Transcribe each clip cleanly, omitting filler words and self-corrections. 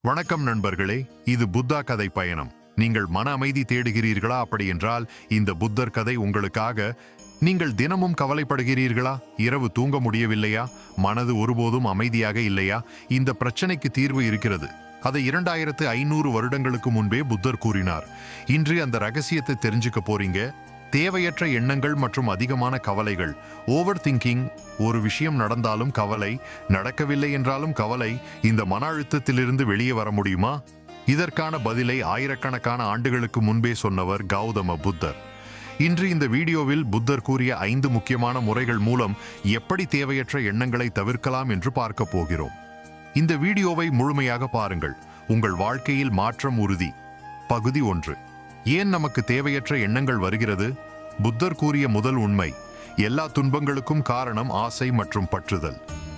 வணக்கம் நண்பர்களே, இது புத்தா கதை பயணம். நீங்கள் மன அமைதி தேடுகிறீர்களா? அப்படி என்றால் இந்த புத்தர் கதை உங்களுக்காக. நீங்கள் தினமும் கவலைப்படுகிறீர்களா? இரவு தூங்க முடியவில்லையா? மனது ஒருபோதும் அமைதியாக இல்லையா? இந்த பிரச்சனைக்கு தீர்வு இருக்கிறது. அதை 2500 வருடங்களுக்கு முன்பே புத்தர் கூறினார். இன்று அந்த ரகசியத்தை தெரிஞ்சுக்க போறீங்க. தேவையற்ற எண்ணங்கள் மற்றும் அதிகமான கவலைகள், ஓவர் திங்கிங். ஒரு விஷயம் நடந்தாலும் கவலை, நடக்கவில்லை என்றாலும் கவலை. இந்த மன அழுத்தத்திலிருந்து வெளியே வர முடியுமா? இதற்கான பதிலை ஆயிரக்கணக்கான ஆண்டுகளுக்கு முன்பே சொன்னவர் கௌதம புத்தர். இன்று இந்த வீடியோவில் புத்தர் கூறிய 5 முக்கியமான முறைகள் மூலம் எப்படி தேவையற்ற எண்ணங்களை தவிர்க்கலாம் என்று பார்க்க போகிறோம். இந்த வீடியோவை முழுமையாக பாருங்கள். உங்கள் வாழ்க்கையில் மாற்றம் உறுதி. பகுதி 1. ஏன் நமக்கு தேவையற்ற எண்ணங்கள் வருகிறது? புத்தர் கூறிய முதல் உண்மை: எல்லா துன்பங்களுக்கும் காரணம் ஆசை மற்றும் பற்றுதல்.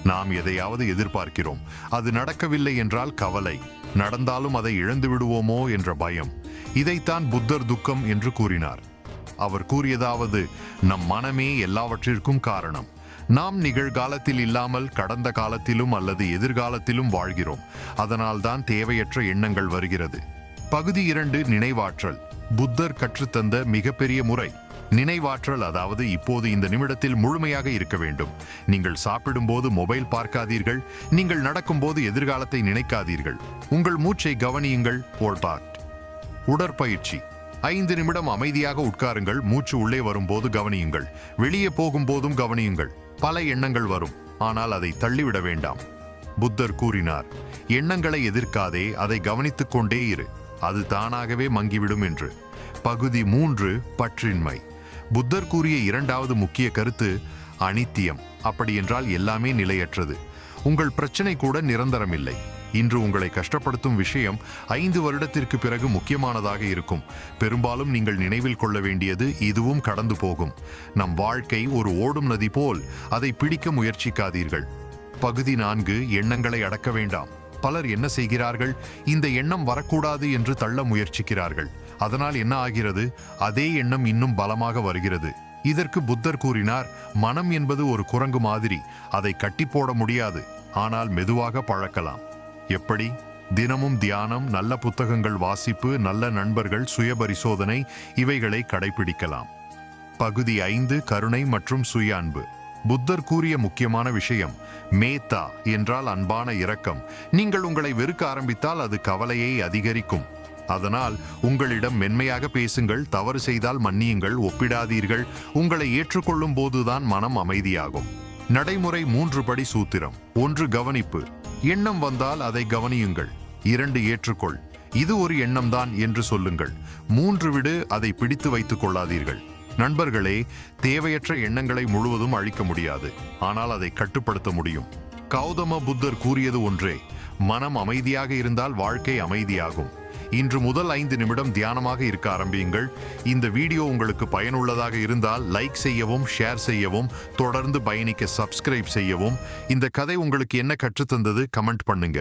நாம் எதையாவது எதிர்பார்க்கிறோம், அது நடக்கவில்லை என்றால் கவலை, நடந்தாலும் அதை இழந்து விடுவோமோ என்ற பயம். இதைத்தான் புத்தர் துக்கம் என்று கூறினார். அவர் கூறியதாவது: நம் மனமே எல்லாவற்றிற்கும் காரணம். நாம் நிகழ்காலத்தில் இல்லாமல் கடந்த காலத்திலும் அல்லது எதிர்காலத்திலும் வாழ்கிறோம். அதனால்தான் தேவையற்ற எண்ணங்கள் வருகிறது. பகுதி 2. நினைவாற்றல். புத்தர் கற்றுத்தந்த மிகப்பெரிய முறை நினைவாற்றல். அதாவது இப்போது இந்த நிமிடத்தில் முழுமையாக இருக்க வேண்டும். நீங்கள் சாப்பிடும்போது மொபைல் பார்க்காதீர்கள். நீங்கள் நடக்கும்போது எதிர்காலத்தை நினைக்காதீர்கள். உங்கள் மூச்சை கவனியுங்கள். உடற்பயிற்சி. 5 நிமிடம் அமைதியாக உட்காருங்கள். மூச்சு உள்ளே வரும்போது கவனியுங்கள், வெளியே போகும்போதும் கவனியுங்கள். பல எண்ணங்கள் வரும், ஆனால் அதை தள்ளிவிட வேண்டாம். புத்தர் கூறினார், எண்ணங்களை எதிர்க்காதே, அதை கவனித்துக் கொண்டே இரு. அது தானாகவே மங்கிவிடும் என்று. பகுதி 3. பற்றின்மை. புத்தர் கூறிய 2வது முக்கிய கருத்து அனித்தியம். அப்படி என்றால் எல்லாமே நிலையற்றது. உங்கள் பிரச்சனை கூட நிரந்தரமில்லை. இன்று உங்களை கஷ்டப்படுத்தும் விஷயம் 5 வருடத்திற்கு பிறகு முக்கியமானதாக இருக்கும். பெரும்பாலும் நீங்கள் நினைவில் கொள்ள வேண்டியது, இதுவும் கடந்து போகும். நம் வாழ்க்கை ஒரு ஓடும் நதி போல், அதை பிடிக்க முயற்சிக்காதீர்கள். பகுதி 4. எண்ணங்களை அடக்க வேண்டாம். பலர் என்ன செய்கிறார்கள்? இந்த எண்ணம் வரக்கூடாது என்று தள்ள முயற்சிக்கிறார்கள். அதனால் என்ன ஆகிறது? அதே எண்ணம் இன்னும் பலமாக வருகிறது. இதற்கு புத்தர் கூறினார், மனம் என்பது ஒரு குரங்கு மாதிரி. அதை கட்டி போட முடியாது, ஆனால் மெதுவாக பழக்கலாம். எப்படி? தினமும் தியானம், நல்ல புத்தகங்கள் வாசிப்பு, நல்ல நண்பர்கள், சுய பரிசோதனை, இவைகளை கடைபிடிக்கலாம். பகுதி 5. கருணை மற்றும் சுய அன்பு. புத்தர் கூறிய முக்கியமான விஷயம் மேத்தா என்றால் அன்பான இரக்கம். நீங்கள் உங்களை வெறுக்க ஆரம்பித்தால் அது கவலையை அதிகரிக்கும். அதனால் உங்களிடம் மென்மையாக பேசுங்கள். தவறு செய்தால் மன்னியுங்கள். ஒப்பிடாதீர்கள். உங்களை ஏற்றுக்கொள்ளும் போதுதான் மனம் அமைதியாகும். நடைமுறை 3 படி சூத்திரம். 1. கவனிப்பு. எண்ணம் வந்தால் அதை கவனியுங்கள். 2. ஏற்றுக்கொள். இது ஒரு எண்ணம்தான் என்று சொல்லுங்கள். 3. விடு. அதை பிடித்து வைத்துக் கொள்ளாதீர்கள். நண்பர்களே, தேவையற்ற எண்ணங்களை முழுவதும் அழிக்க முடியாது, ஆனால் அதை கட்டுப்படுத்த முடியும். கௌதம புத்தர் கூறியது ஒன்றே: மனம் அமைதியாக இருந்தால் வாழ்க்கை அமைதியாகும். இன்று முதல் 5 நிமிடம் தியானமாக இருக்க ஆரம்பியுங்கள். இந்த வீடியோ உங்களுக்கு பயனுள்ளதாக இருந்தால் லைக் செய்யவும், ஷேர் செய்யவும், தொடர்ந்து பயணிக்க சப்ஸ்கிரைப் செய்யவும். இந்த கதை உங்களுக்கு என்ன கற்றுத்தந்தது? கமெண்ட் பண்ணுங்க.